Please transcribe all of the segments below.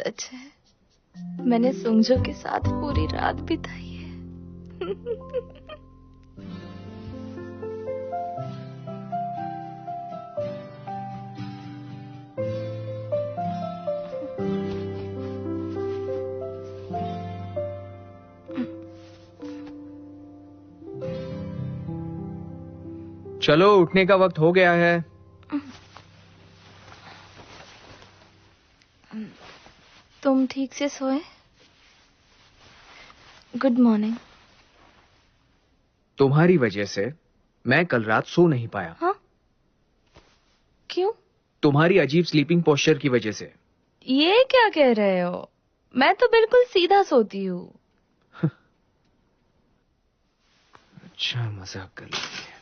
सच है, मैंने सुंगजो के साथ पूरी रात बिताई है। चलो उठने का वक्त हो गया है। तुम ठीक से सोए? Good morning. तुम्हारी वजह से मैं कल रात सो नहीं पाया। हाँ? क्यों? तुम्हारी अजीब स्लीपिंग पोस्चर की वजह से। ये क्या कह रहे हो? मैं तो बिल्कुल सीधा सोती हूँ। अच्छा, मजाक कर रही है।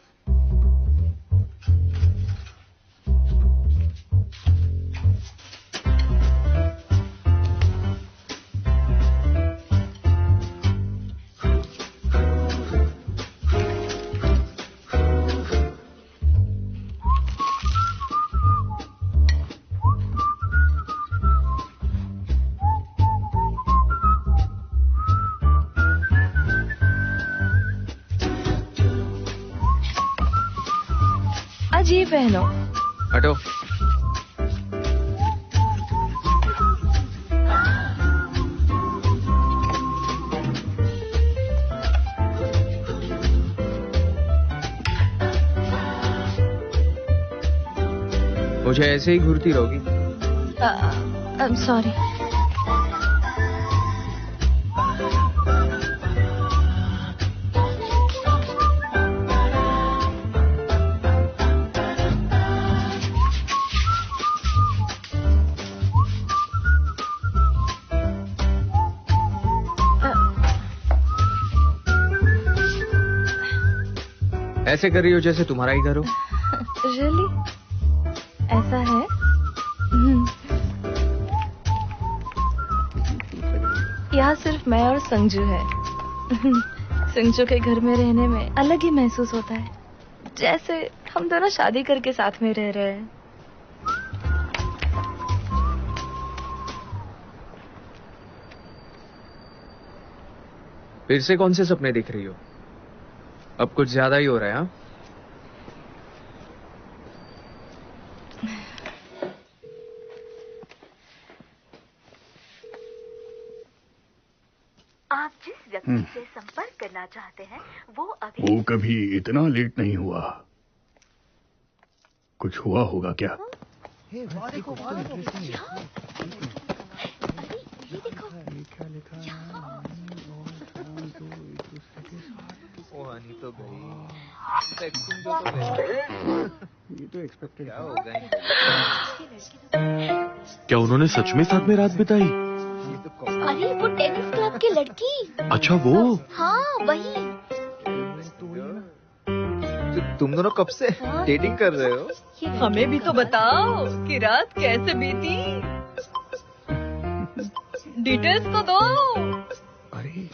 अजीब पहनो। हटो। मुझे ऐसे ही घूरती रहोगी? I'm sorry. ऐसे कर रही हो जैसे तुम्हारा ही घर हो। Really? ऐसा है? यहाँ सिर्फ मैं और संजू है। संजू के घर में रहने में अलग ही महसूस होता है, जैसे हम दोनों शादी करके साथ में रह रहे हैं। फिर से कौन से सपने देख रही हो? अब कुछ ज्यादा ही हो रहा है। हाँ? आप जिस व्यक्ति से संपर्क करना चाहते हैं वो कभी इतना लेट नहीं हुआ। कुछ हुआ होगा क्या? ये देखो तो गई। ये तो एक्सपेक्टेड क्या होगा? क्या उन्होंने सच में साथ में रात बिताई? अरे वो टेनिस क्लब की लड़की। अच्छा वो? हाँ वही। तुम दोनों कब से डेटिंग कर रहे हो? हमें भी तो बताओ कि रात कैसे बीती। डिटेल्स तो दो। अरे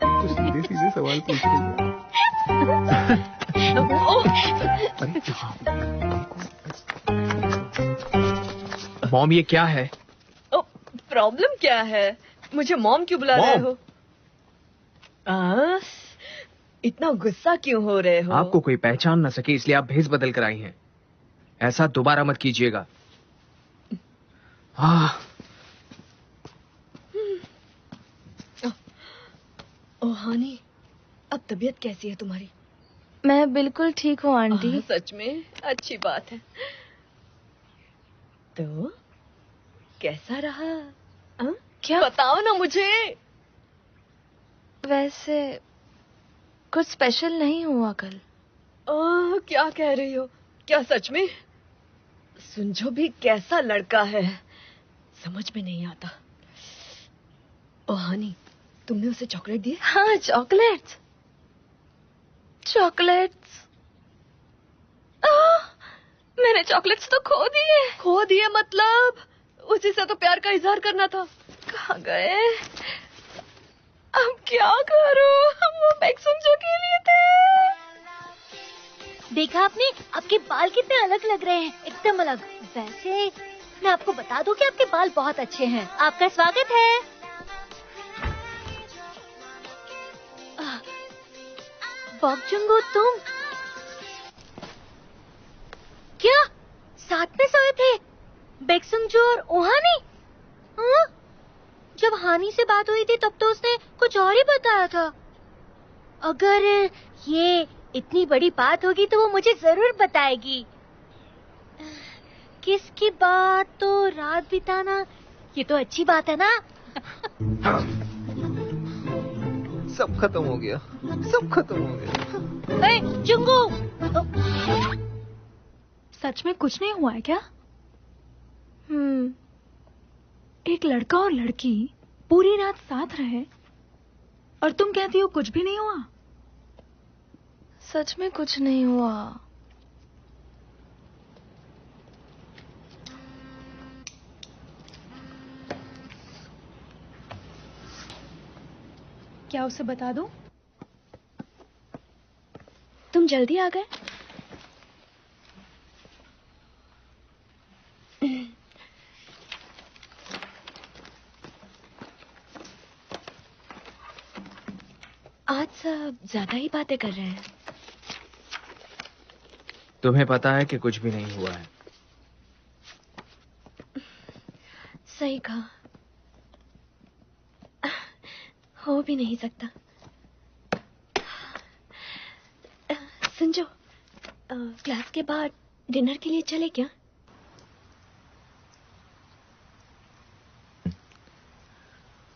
तो सीधे सीधे सवाल पूछ रही है। मॉम ये क्या है? प्रॉब्लम क्या है? मुझे मॉम क्यों बुला रहे हो? इतना गुस्सा क्यों हो रहे हो? आपको कोई पहचान न सके इसलिए आप भेस बदल कर आई हैं। ऐसा दोबारा मत कीजिएगा। ओह हानी, अब तबीयत कैसी है तुम्हारी? मैं बिल्कुल ठीक हूँ आंटी। सच में अच्छी बात है। तो कैसा रहा? क्या? बताओ ना मुझे। वैसे कुछ स्पेशल नहीं हुआ कल। क्या कह रही हो? क्या सच में? सुंजो भी कैसा लड़का है, समझ में नहीं आता। ओह हनी, तुमने उसे चॉकलेट दी? हाँ चॉकलेट्स। चॉकलेट्स? मैंने चॉकलेट्स तो खो दिए। खो दिए मतलब? उसी से तो प्यार का इजहार करना था। कहाँ गए? अब क्या करूं? वो बैग सुंजो के लिए थे। देखा आपने? आपके बाल कितने अलग लग रहे हैं, एकदम अलग। वैसे मैं आपको बता दूं कि आपके बाल बहुत अच्छे हैं। आपका स्वागत है। बॉब जुंगू, तुम क्या साथ में सोए थे? बेक्सुंगजू और ओहानी? हाँ? जब हानी से बात हुई थी तब तो उसने कुछ और ही बताया था। अगर ये इतनी बड़ी बात होगी तो वो मुझे जरूर बताएगी। किसकी बात? तो रात बिताना, ये तो अच्छी बात है ना। सब खत्म हो गया, सब खत्म हो गया। ए, जुंगू! सच में कुछ नहीं हुआ है क्या? एक लड़का और लड़की पूरी रात साथ रहे और तुम कहती हो कुछ भी नहीं हुआ? सच में कुछ नहीं हुआ। क्या उसे बता दूं? तुम जल्दी आ गए। आज सब ज्यादा ही बातें कर रहे हैं। तुम्हें पता है कि कुछ भी नहीं हुआ है। सही कहा, हो भी नहीं सकता। संजो, क्लास के बाद डिनर के लिए चले क्या?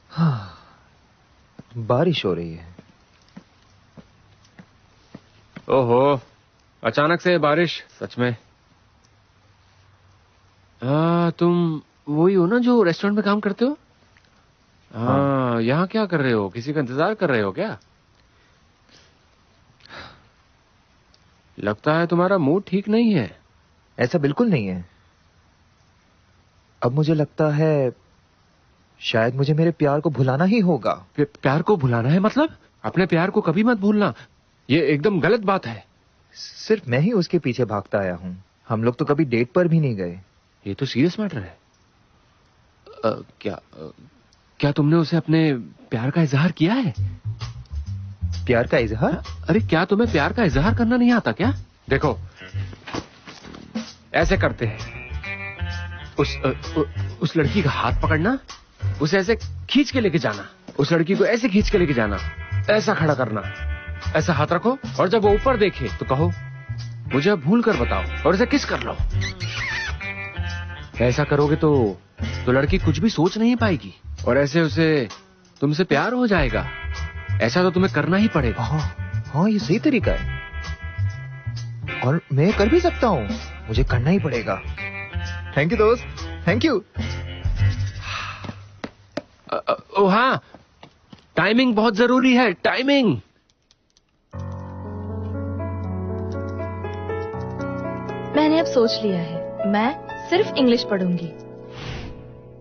हाँ, बारिश हो रही है। ओहो, अचानक से बारिश, सच में। तुम वही हो ना जो रेस्टोरेंट में काम करते हो? हाँ, यहाँ क्या कर रहे हो? किसी का इंतजार कर रहे हो क्या? लगता है तुम्हारा मूड ठीक नहीं है। ऐसा बिल्कुल नहीं है। अब मुझे लगता है शायद मुझे मेरे प्यार को भुलाना ही होगा। प्यार को भुलाना है मतलब? अपने प्यार को कभी मत भूलना, ये एकदम गलत बात है। सिर्फ मैं ही उसके पीछे भागता आया हूँ। हम लोग तो कभी डेट पर भी नहीं गए। ये तो सीरियस मैटर है। क्या तुमने उसे अपने प्यार का इजहार किया है? प्यार का इजहार? अरे क्या तुम्हें प्यार का इजहार करना नहीं आता क्या? देखो, ऐसे करते हैं। उस लड़की का हाथ पकड़ना, उसे ऐसे खींच के लेके जाना, उस लड़की को ऐसे खींच के लेके जाना, ऐसा खड़ा करना, ऐसा हाथ रखो और जब वो ऊपर देखे तो कहो मुझे अब भूल कर बताओ और उसे किस कर लो। ऐसा करोगे तो लड़की कुछ भी सोच नहीं पाएगी और ऐसे उसे तुमसे प्यार हो जाएगा। ऐसा तो तुम्हें करना ही पड़ेगा। हाँ, ये सही तरीका है और मैं कर भी सकता हूँ। मुझे करना ही पड़ेगा। थैंक यू दोस्त, थैंक यू। हाँ, टाइमिंग बहुत जरूरी है, टाइमिंग। मैंने अब सोच लिया है, मैं सिर्फ इंग्लिश पढ़ूंगी।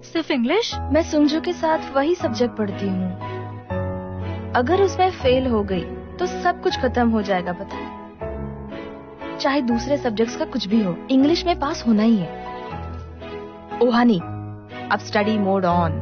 सिर्फ इंग्लिश? मैं सुंजू के साथ वही सब्जेक्ट पढ़ती हूँ। अगर उसमें फेल हो गई तो सब कुछ खत्म हो जाएगा, पता है? चाहे दूसरे सब्जेक्ट्स का कुछ भी हो, इंग्लिश में पास होना ही है। ओहानी, अब स्टडी मोड ऑन।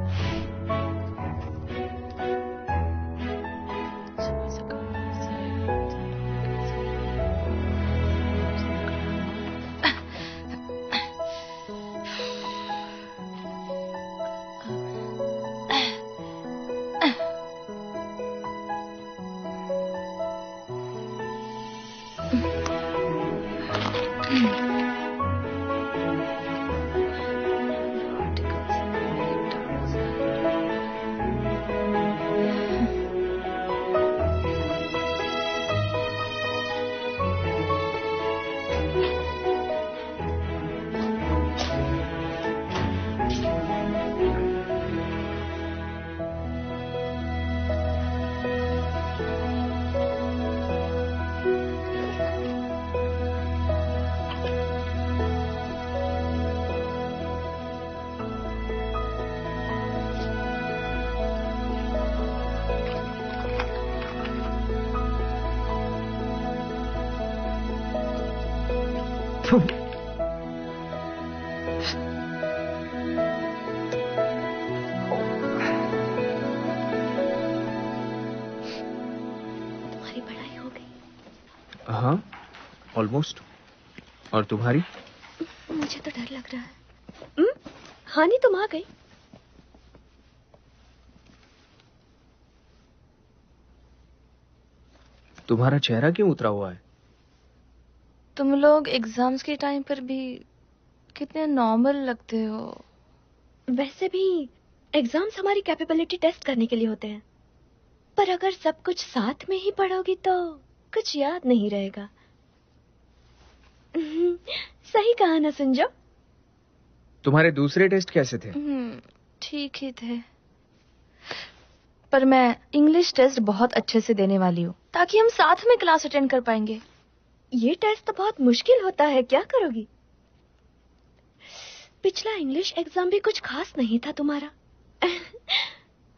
तुम्हारी पढ़ाई हो गई? हाँ, ऑलमोस्ट। और तुम्हारी? मुझे तो डर लग रहा है। हानि तुम आ गई। तुम्हारा चेहरा क्यों उतरा हुआ है? तुम लोग एग्जाम्स के टाइम पर भी कितने नॉर्मल लगते हो। वैसे भी एग्जाम्स हमारी कैपेबिलिटी टेस्ट करने के लिए होते हैं, पर अगर सब कुछ साथ में ही पढ़ोगी तो कुछ याद नहीं रहेगा। सही कहा ना सुंजो? तुम्हारे दूसरे टेस्ट कैसे थे? ठीक ही थे, पर मैं इंग्लिश टेस्ट बहुत अच्छे से देने वाली हूँ ताकि हम साथ में क्लास अटेंड कर पाएंगे। ये टेस्ट तो बहुत मुश्किल होता है, क्या करोगी? पिछला इंग्लिश एग्जाम भी कुछ खास नहीं था तुम्हारा।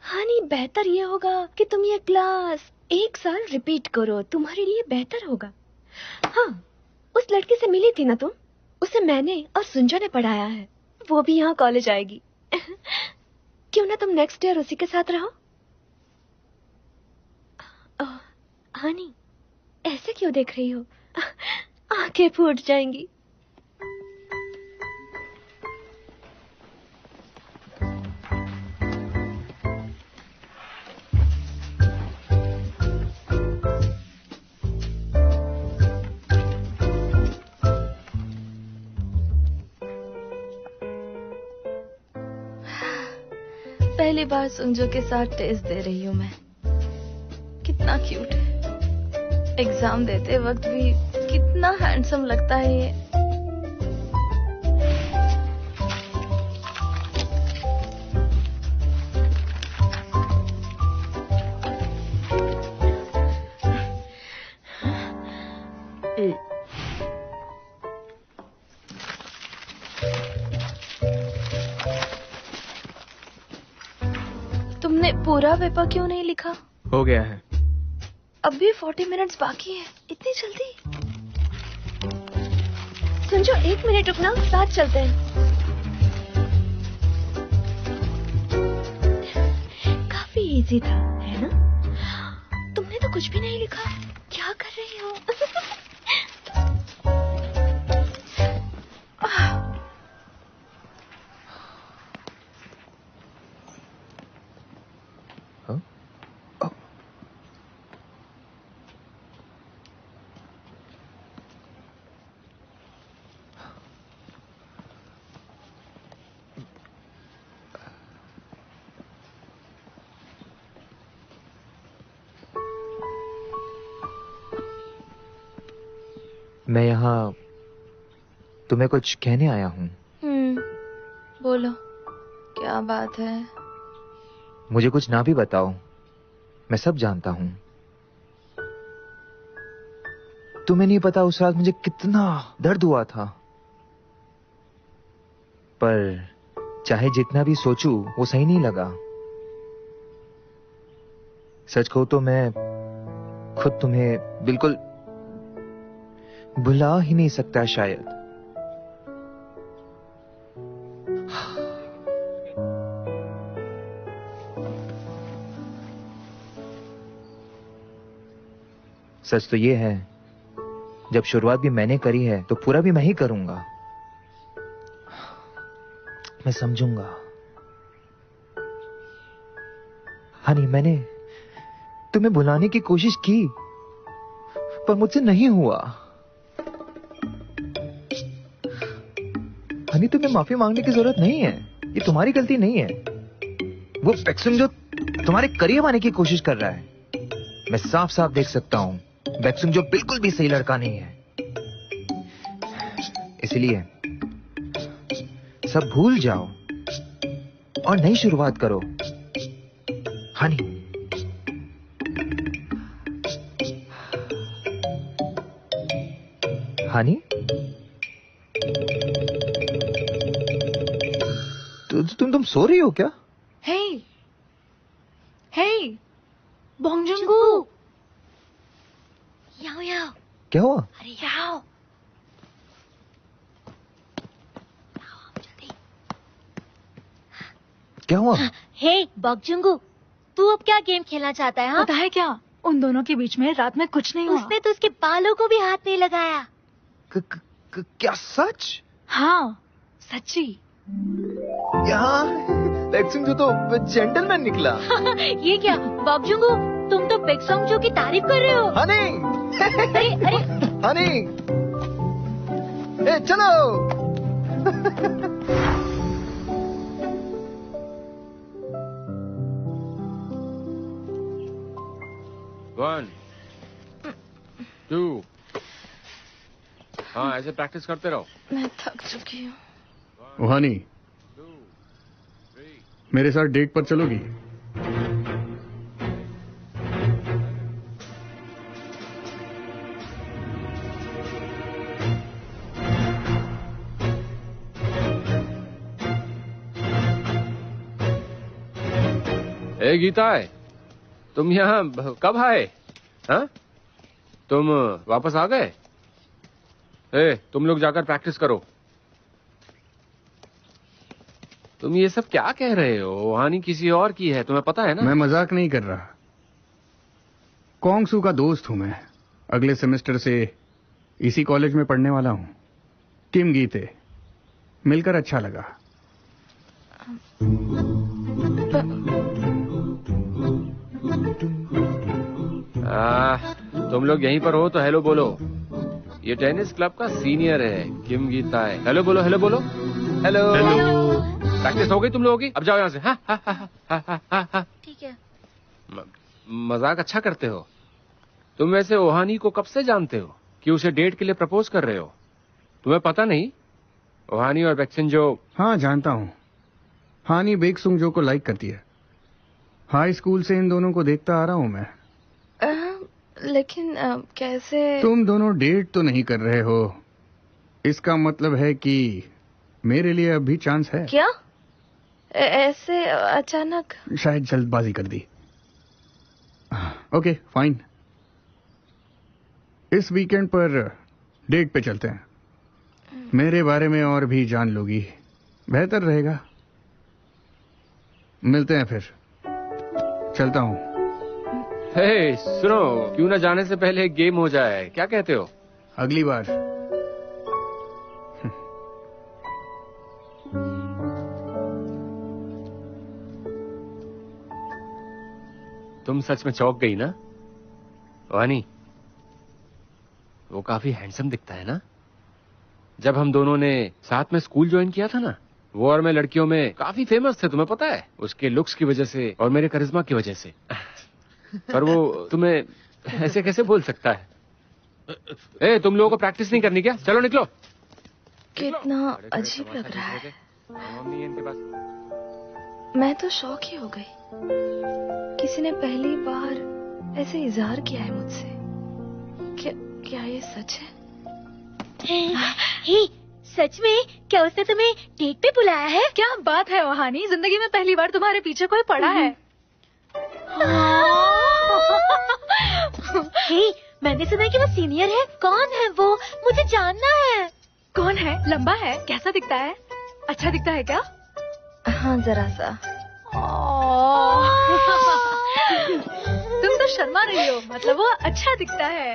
हानि, बेहतर ये होगा कि तुम ये क्लास 1 साल रिपीट करो, तुम्हारे लिए बेहतर होगा। हाँ, उस लड़की से मिली थी ना तुम? उसे मैंने और सुंजो ने पढ़ाया है, वो भी यहाँ कॉलेज आएगी। क्यों ना तुम नेक्स्ट ईयर उसी के साथ रहो? हानि, ऐसे क्यों देख रही हो? आंखें फूट जाएंगी। पहली बार सुंजो के साथ टेस्ट दे रही हूँ मैं। कितना क्यूट है। एग्जाम देते वक्त भी कितना हैंडसम लगता है ये। तुमने पूरा पेपर क्यों नहीं लिखा? हो गया है। अब भी 40 मिनट्स बाकी है, इतनी जल्दी? सुंजो, 1 मिनट रुकना, साथ चलते हैं। काफी इजी था, है ना? तुमने तो कुछ भी नहीं लिखा, क्या कर रही हो? मैं यहाँ तुम्हें कुछ कहने आया हूँ। बोलो, क्या बात है? मुझे कुछ ना भी बताओ, मैं सब जानता हूँ। तुम्हें नहीं पता उस रात मुझे कितना दर्द हुआ था, पर चाहे जितना भी सोचूं वो सही नहीं लगा। सच कहूं तो मैं खुद तुम्हें बिल्कुल भुला ही नहीं सकता शायद। सच तो ये है, जब शुरुआत भी मैंने करी है तो पूरा भी मैं ही करूंगा। मैं समझूंगा। हनी, मैंने तुम्हें भुलाने की कोशिश की, पर मुझसे नहीं हुआ। हनी, तुम्हें माफी मांगने की जरूरत नहीं है, ये तुम्हारी गलती नहीं है। वो बेक्सुम जो तुम्हारे करीब आने की कोशिश कर रहा है, मैं साफ साफ देख सकता हूं। बेक्सुम जो बिल्कुल भी सही लड़का नहीं है, इसलिए सब भूल जाओ और नई शुरुआत करो। हनी, हनी, तुम सो रही हो क्या? Hey, hey, बोंगजुंगू, याओ याओ, क्या हुआ? अरे याओ, जल्दी। क्या हुआ? हे बॉक्जुंगू, तू अब क्या गेम खेलना चाहता है? हाँ? पता है क्या? उन दोनों के बीच में रात में कुछ नहीं हुआ। उसने तो उसके बालों को भी हाथ नहीं लगाया। क्या सच? हाँ सच्ची। यार बैक्सुंजो तो जेंटलमैन निकला। ये क्या बॉबजुंगू, तुम तो बेक्सोंगजो की तारीफ कर रहे हो। हनी अरे अरे हनी, ए चलो। One, two. हाँ ऐसे प्रैक्टिस करते रहो। मैं थक चुकी हूँ। ओहानी, मेरे साथ डेट पर चलोगी? ए गीता है, तुम यहाँ कब आए? हाँ? तुम वापस आ गए? तुम लोग जाकर प्रैक्टिस करो। तुम ये सब क्या कह रहे हो? हानि किसी और की है, तुम्हें पता है ना? मैं मजाक नहीं कर रहा। कॉन्गसू का दोस्त हूं मैं। अगले सेमेस्टर से इसी कॉलेज में पढ़ने वाला हूं। किम गीते, मिलकर अच्छा लगा। तुम लोग यहीं पर हो तो हेलो बोलो। ये टेनिस क्लब का सीनियर है, किम गीता है। हेलो बोलो, हेलो बोलो। हेलो। प्रैक्टिस हो गई तुम लोगों की? अब जाओ यहाँ से। हाँ। ठीक है। मजाक अच्छा करते हो। तुम वैसे ओहानी को कब से जानते हो कि उसे डेट के लिए प्रपोज कर रहे हो? तुम्हें पता नहीं ओहानी और बेक्सिंजो? हाँ जानता हूँ। हानि बेक्सुंगजो को लाइक करती है। हाई स्कूल से इन दोनों को देखता आ रहा हूँ मैं। लेकिन कैसे? तुम दोनों डेट तो नहीं कर रहे हो, इसका मतलब है कि मेरे लिए अब भी चांस है। क्या? ऐसे अचानक? शायद जल्दबाजी कर दी। ओके फाइन, इस वीकेंड पर डेट पे चलते हैं। मेरे बारे में और भी जान लोगी, बेहतर रहेगा। मिलते हैं फिर। चलता हूँ। हे सुनो, क्यों ना जाने से पहले एक गेम हो जाए, क्या कहते हो? अगली बार। तुम सच में चौंक गई ना वानी? वो काफी हैंडसम दिखता है ना? जब हम दोनों ने साथ में स्कूल ज्वाइन किया था ना, वो और मैं लड़कियों में काफी फेमस थे, तुम्हें पता है? उसके लुक्स की वजह से और मेरे करिश्मा की वजह से। पर वो तुम्हें ऐसे कैसे बोल सकता है? तुम लोगों को प्रैक्टिस नहीं करनी क्या? चलो निकलो। कितना अजीब लग रहा है। मैं तो शॉक ही हो गई। किसी ने पहली बार ऐसे इजहार किया है मुझसे। क्या ये सच है? हे, सच में क्या उसने तुम्हें डेट पे बुलाया है? क्या बात है ओहानी, जिंदगी में पहली बार तुम्हारे पीछे कोई पड़ा है। हे, मैंने सुना है कि वो सीनियर है। कौन है वो? मुझे जानना है। कौन है? लंबा है? कैसा दिखता है? अच्छा दिखता है क्या? हाँ जरा सा। तुम तो शर्मा रही हो, मतलब वो अच्छा दिखता है।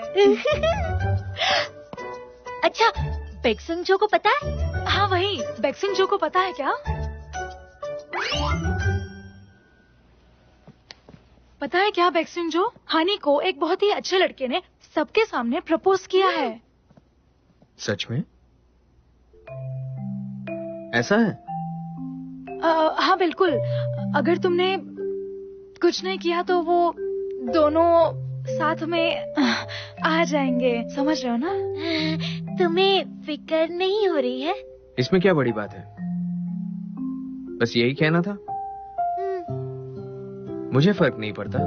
अच्छा, बेक्सिंगजो को पता है? हाँ वही, बेक्सिंगजो को पता है क्या? पता है क्या बेक्सिंगजो, हानि को एक बहुत ही अच्छे लड़के ने सबके सामने प्रपोज किया है। सच में? ऐसा है? हाँ बिल्कुल। अगर तुमने कुछ नहीं किया तो वो दोनों साथ में आ जाएंगे, समझ रहे हो ना? तुम्हें फिक्र नहीं हो रही है? इसमें क्या बड़ी बात है? बस यही कहना था। मुझे फर्क नहीं पड़ता।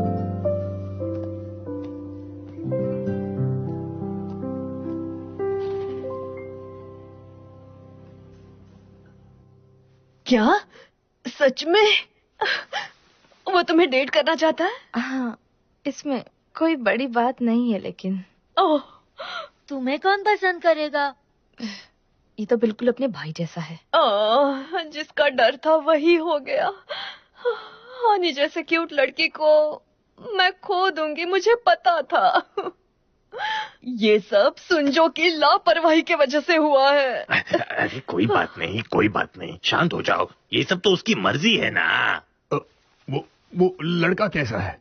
क्या? सच में? वो तुम्हें डेट करना चाहता है? हाँ, इसमें कोई बड़ी बात नहीं है लेकिन। ओह, तुम्हें कौन पसंद करेगा? ये तो बिल्कुल अपने भाई जैसा है। जिसका डर था वही हो गया। हानि जैसे क्यूट लड़की को मैं खो दूंगी, मुझे पता था। ये सब सुंजो की लापरवाही की वजह से हुआ है। अरे कोई बात नहीं, कोई बात नहीं, शांत हो जाओ। ये सब तो उसकी मर्जी है ना। वो लड़का कैसा है?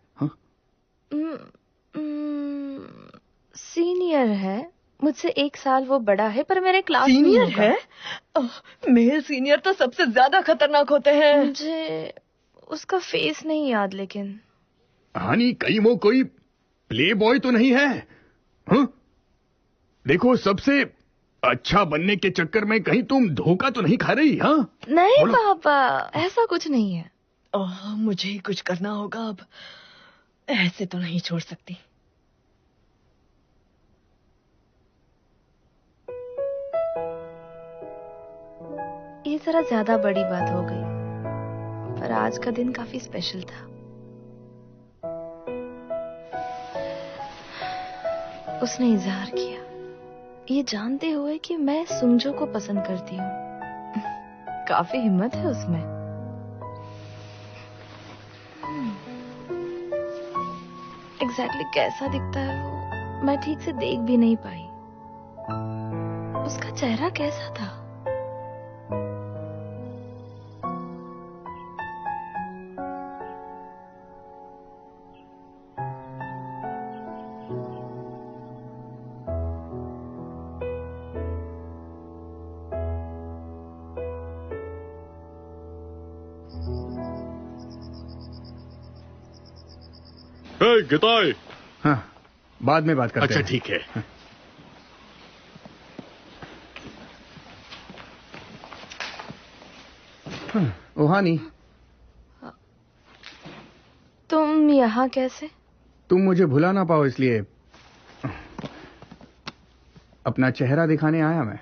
सीनियर है, मुझसे 1 साल वो बड़ा है, पर मेरे क्लास में सीनियर है? मेल सीनियर तो सबसे ज्यादा खतरनाक होते हैं। मुझे उसका फेस नहीं याद, लेकिन हानी कहीं वो कोई प्ले बॉय तो नहीं है? हाँ? देखो, सबसे अच्छा बनने के चक्कर में कहीं तुम धोखा तो नहीं खा रही? हाँ नहीं पापा, ऐसा कुछ नहीं है। मुझे ही कुछ करना होगा अब, ऐसे तो नहीं छोड़ सकती। ये जरा ज्यादा बड़ी बात हो गई, पर आज का दिन काफी स्पेशल था। उसने इजहार किया, ये जानते हुए कि मैं सुंजो को पसंद करती हूँ। काफी हिम्मत है उसमें। एग्जैक्टली कैसा दिखता है वो मैं ठीक से देख भी नहीं पाई। उसका चेहरा कैसा था? गिताई। हाँ, बाद में बात करते हैं। अच्छा ठीक है। ओहानी, तुम यहाँ कैसे? तुम मुझे भुला ना पाओ इसलिए अपना चेहरा दिखाने आया मैं।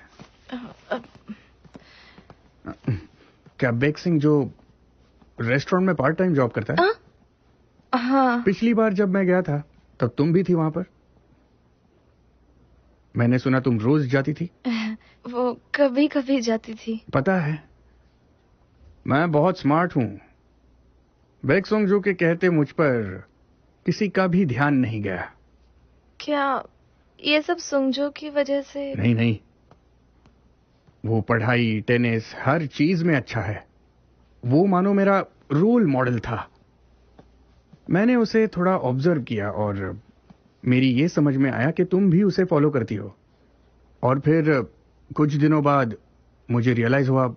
क्या बेक सिंह जो रेस्टोरेंट में पार्ट टाइम जॉब करता है? हाँ। पिछली बार जब मैं गया था तब तुम भी थी वहां पर। मैंने सुना तुम रोज जाती थी। वो कभी कभी जाती थी। पता है, मैं बहुत स्मार्ट हूं। बेक सिंह जो के कहते मुझ पर किसी का भी ध्यान नहीं गया। क्या ये सब सुंजो की वजह से? नहीं नहीं, वो पढ़ाई, टेनिस, हर चीज में अच्छा है। वो मानो मेरा रोल मॉडल था। मैंने उसे थोड़ा ऑब्जर्व किया और मेरी ये समझ में आया कि तुम भी उसे फॉलो करती हो। और फिर कुछ दिनों बाद मुझे रियलाइज हुआ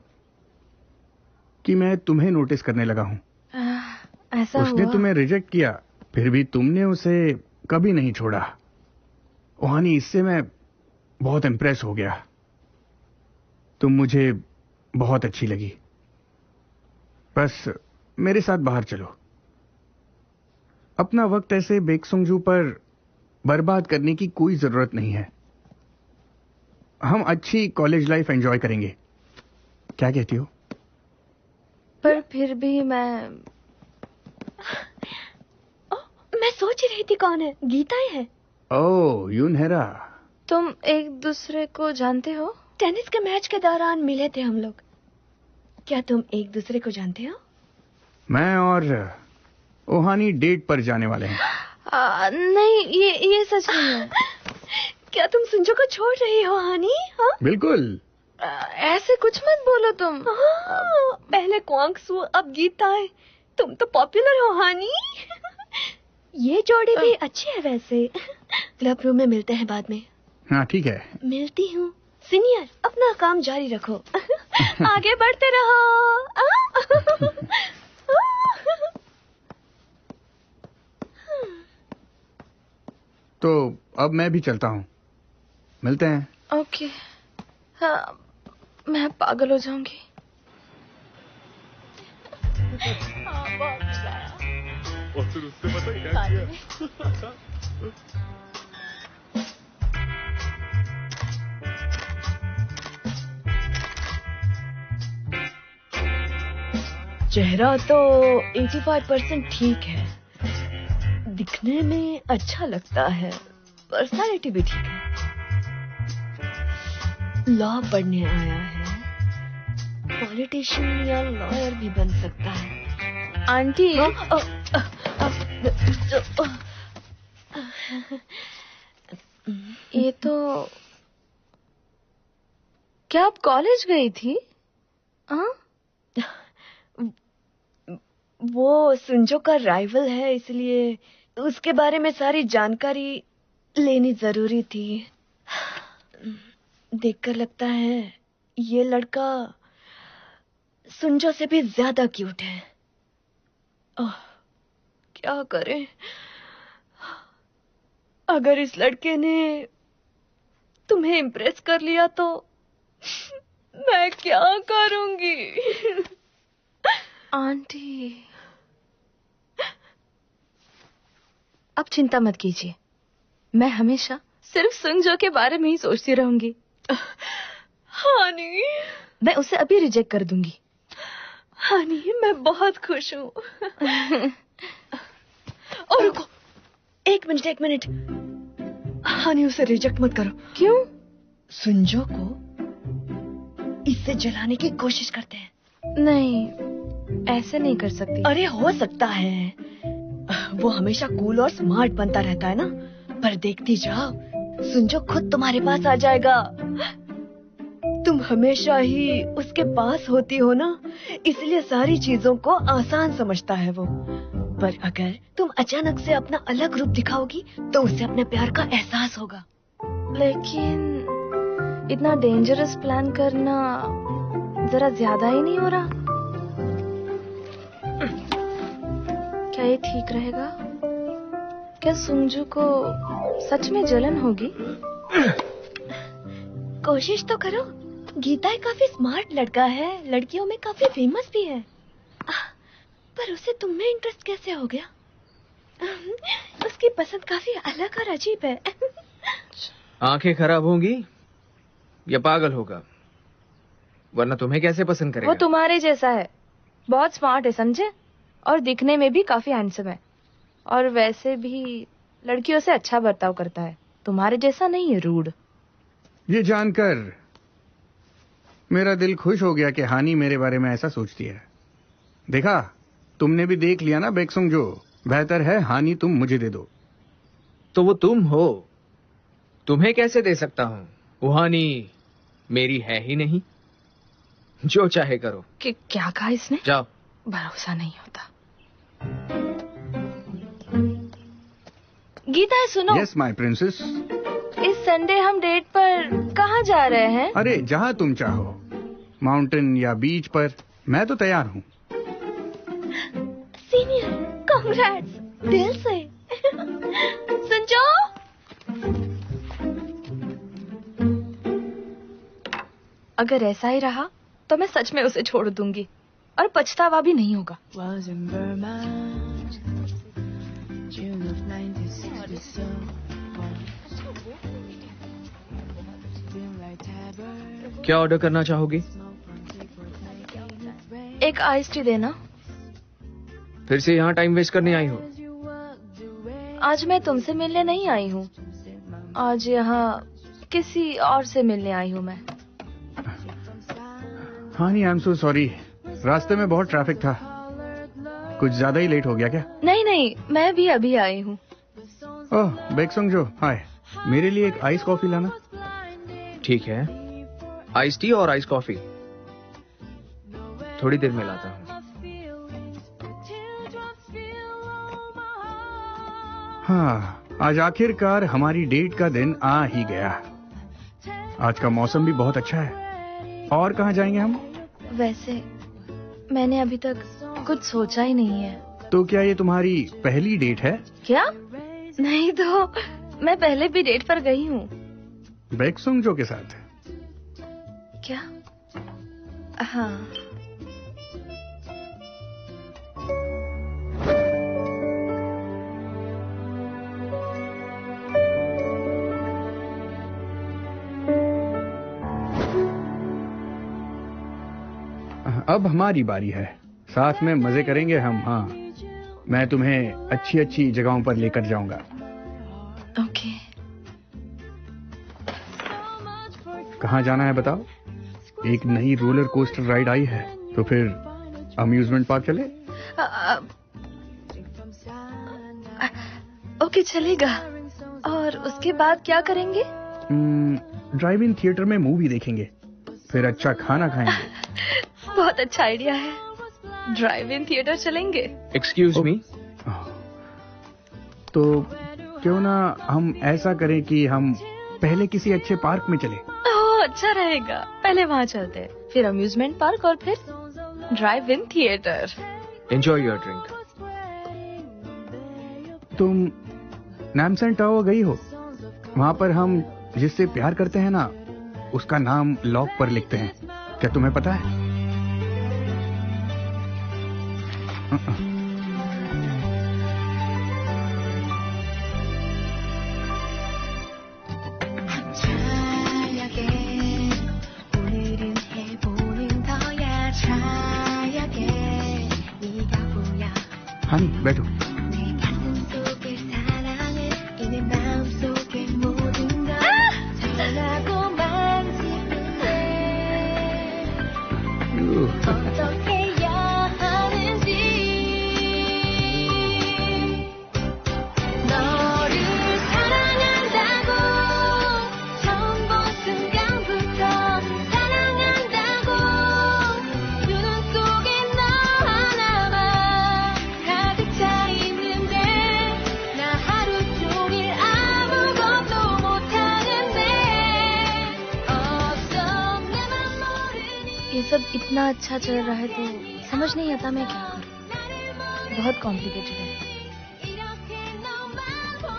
कि मैं तुम्हें नोटिस करने लगा हूं। ऐसा उसने हुआ? तुम्हें रिजेक्ट किया, फिर भी तुमने उसे कभी नहीं छोड़ा। ओहानी, इससे मैं बहुत इंप्रेस हो गया। तुम मुझे बहुत अच्छी लगी। बस मेरे साथ बाहर चलो। अपना वक्त ऐसे बेक सुंगजू पर बर्बाद करने की कोई जरूरत नहीं है। हम अच्छी कॉलेज लाइफ एंजॉय करेंगे। क्या कहती हो? पर फिर भी मैं सोच रही थी कौन है। गीता है। ओह, यूनहेरा। तुम एक दूसरे को जानते हो? टेनिस के मैच के दौरान मिले थे हम लोग। क्या तुम एक दूसरे को जानते हो? मैं और ओहानी डेट पर जाने वाले हैं। नहीं, ये सच नहीं है। क्या तुम सुंजो को छोड़ रही हो हानी? हाँ? बिल्कुल। ऐसे कुछ मत बोलो तुम। पहले क्वांगसू, अब गीता है। तुम तो पॉपुलर हो हानी। ये जोड़ी भी अच्छी है वैसे। क्लब रूम में मिलते हैं बाद में। हाँ ठीक है। मिलती हूँ। सीनियर, अपना काम जारी रखो। आगे बढ़ते रहो। तो अब मैं भी चलता हूँ। मिलते हैं। ओके। हाँ, मैं पागल हो जाऊंगी। बहुत मजा आया। और फिर उससे पता ही क्या किया? चेहरा तो 85% ठीक है, दिखने में अच्छा लगता है, पर्सनालिटी भी ठीक है। लॉ पढ़ने आया है, पॉलिटिशियन या लॉयर भी बन सकता है। आंटी, ये तो क्या आप कॉलेज गई थी? हाँ? वो सुंजो का राइवल है, इसलिए उसके बारे में सारी जानकारी लेनी जरूरी थी। देखकर लगता है ये लड़का सुंजो से भी ज्यादा क्यूट है। क्या करें? अगर इस लड़के ने तुम्हें इम्प्रेस कर लिया तो मैं क्या करूंगी? आंटी, अब चिंता मत कीजिए, मैं हमेशा सिर्फ सुंजो के बारे में ही सोचती रहूंगी। हानी, मैं उसे अभी रिजेक्ट कर दूंगी। हानी, मैं बहुत खुश हूँ। और रुको, एक मिनट। हानी, उसे रिजेक्ट मत करो। क्यों? सुंजो को इससे जलाने की कोशिश करते हैं। नहीं, ऐसे नहीं कर सकती। अरे हो सकता है, वो हमेशा कूल और स्मार्ट बनता रहता है ना, पर देखती जाओ सुंजो खुद तुम्हारे पास आ जाएगा। तुम हमेशा ही उसके पास होती हो ना, इसलिए सारी चीजों को आसान समझता है वो। पर अगर तुम अचानक से अपना अलग रूप दिखाओगी तो उसे अपने प्यार का एहसास होगा। लेकिन इतना डेंजरस प्लान करना जरा ज्यादा ही नहीं हो रहा? क्या ये ठीक रहेगा? क्या सुंजू को सच में जलन होगी? कोशिश तो करो। गीता एक काफी स्मार्ट लड़का है, लड़कियों में काफी फेमस भी है। पर उसे तुम में इंटरेस्ट कैसे हो गया? उसकी पसंद काफी अलग और अजीब है। आंखें खराब होंगी या पागल होगा, वरना तुम्हें कैसे पसंद करेगा? वो तुम्हारे जैसा है, बहुत स्मार्ट है समझे, और दिखने में भी काफी हैंडसम है, और वैसे भी लड़कियों से अच्छा बर्ताव करता है। तुम्हारे जैसा नहीं है रूड। ये जानकर मेरा दिल खुश हो गया कि हानी मेरे बारे में ऐसा सोचती है। देखा, तुमने भी देख लिया ना बेक्सुंग जो। बेहतर है हानी तुम मुझे दे दो। तो वो तुम हो, तुम्हें कैसे दे सकता हूं? वो हानी मेरी है ही नहीं। जो चाहे करो। कि क्या कहा इसने? जाओ। भरोसा नहीं होता। गीता, सुनो। Yes my princess. इस संडे हम डेट पर कहाँ जा रहे हैं? अरे जहाँ तुम चाहो, माउंटेन या बीच पर, मैं तो तैयार हूँ। सीनियर, कांग्रेट्स दिल से। सुंजो, अगर ऐसा ही रहा तो मैं सच में उसे छोड़ दूंगी और पछतावा भी नहीं होगा। क्या ऑर्डर करना चाहोगी? एक आइस टी देना। फिर से यहाँ टाइम वेस्ट करने आई हो? आज मैं तुमसे मिलने नहीं आई हूँ, आज यहाँ किसी और से मिलने आई हूँ मैं। हानी, आई एम सो सॉरी, रास्ते में बहुत ट्रैफिक था, कुछ ज्यादा ही लेट हो गया क्या? नहीं, मैं भी अभी आई हूँ। ओह बेक्सुंग जो, हाय, मेरे लिए एक आइस कॉफी लाना। ठीक है, आइस टी और आइस कॉफी थोड़ी देर में लाता हूँ। हाँ, आज आखिरकार हमारी डेट का दिन आ ही गया। आज का मौसम भी बहुत अच्छा है। और कहाँ जाएंगे हम? वैसे मैंने अभी तक कुछ सोचा ही नहीं है। तो क्या ये तुम्हारी पहली डेट है? क्या? नहीं तो मैं पहले भी डेट पर गई हूँ। बेक्सुंग जो के साथ? क्या? हाँ। अब हमारी बारी है, साथ में मजे करेंगे हम। हाँ, मैं तुम्हें अच्छी अच्छी जगहों पर लेकर जाऊंगा। ओके। कहाँ जाना है बताओ? एक नई रोलर कोस्टर राइड आई है, तो फिर अम्यूजमेंट पार्क चले? ओके चलेगा। और उसके बाद क्या करेंगे? ड्राइव इन थिएटर में मूवी देखेंगे, फिर अच्छा खाना खाएंगे। बहुत अच्छा आइडिया है। ड्राइव इन थिएटर चलेंगे। Excuse me. तो क्यों ना हम ऐसा करें कि हम पहले किसी अच्छे पार्क में चले। ओह अच्छा रहेगा। पहले वहाँ चलते हैं, फिर अम्यूजमेंट पार्क और फिर drive in theatre. Enjoy your drink. तुम नैमसन टावर गई हो? वहाँ पर हम जिससे प्यार करते हैं ना, उसका नाम लॉक पर लिखते हैं। क्या तुम्हें पता है? हाँ बैठो। ये सब इतना अच्छा चल रहा है तो समझ नहीं आता मैं क्या करूं। बहुत कॉम्प्लिकेटेड है।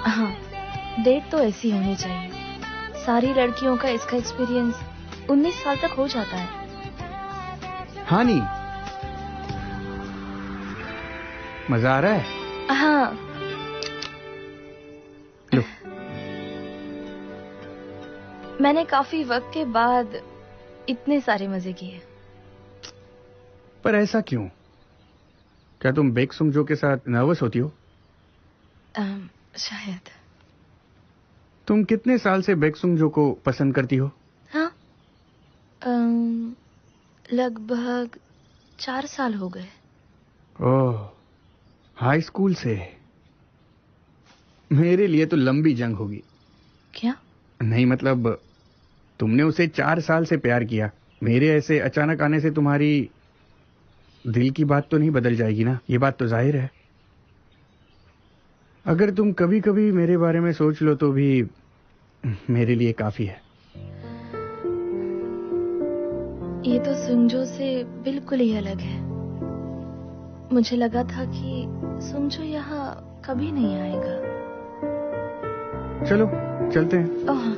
हाँ, डेट तो ऐसी होनी चाहिए। सारी लड़कियों का इसका एक्सपीरियंस 19 साल तक हो जाता है। हाँ नहीं, मजा आ रहा है? हाँ। लो। मैंने काफी वक्त के बाद इतने सारे मजे किए। पर ऐसा क्यों? क्या तुम बेक सुंगजो के साथ नर्वस होती हो? शायद। तुम कितने साल से बेक सुंगजो को पसंद करती हो? हाँ, लगभग 4 साल हो गए। ओह, हाई स्कूल से। मेरे लिए तो लंबी जंग होगी। क्या? नहीं मतलब, तुमने उसे 4 साल से प्यार किया। मेरे ऐसे अचानक आने से तुम्हारी दिल की बात तो नहीं बदल जाएगी ना? ये बात तो जाहिर है। अगर तुम कभी कभी मेरे बारे में सोच लो तो भी मेरे लिए काफी है। ये तो सुंगजो से बिल्कुल ही अलग है। मुझे लगा था कि सुंगजो यहाँ कभी नहीं आएगा। चलो चलते हैं। ओह हाँ।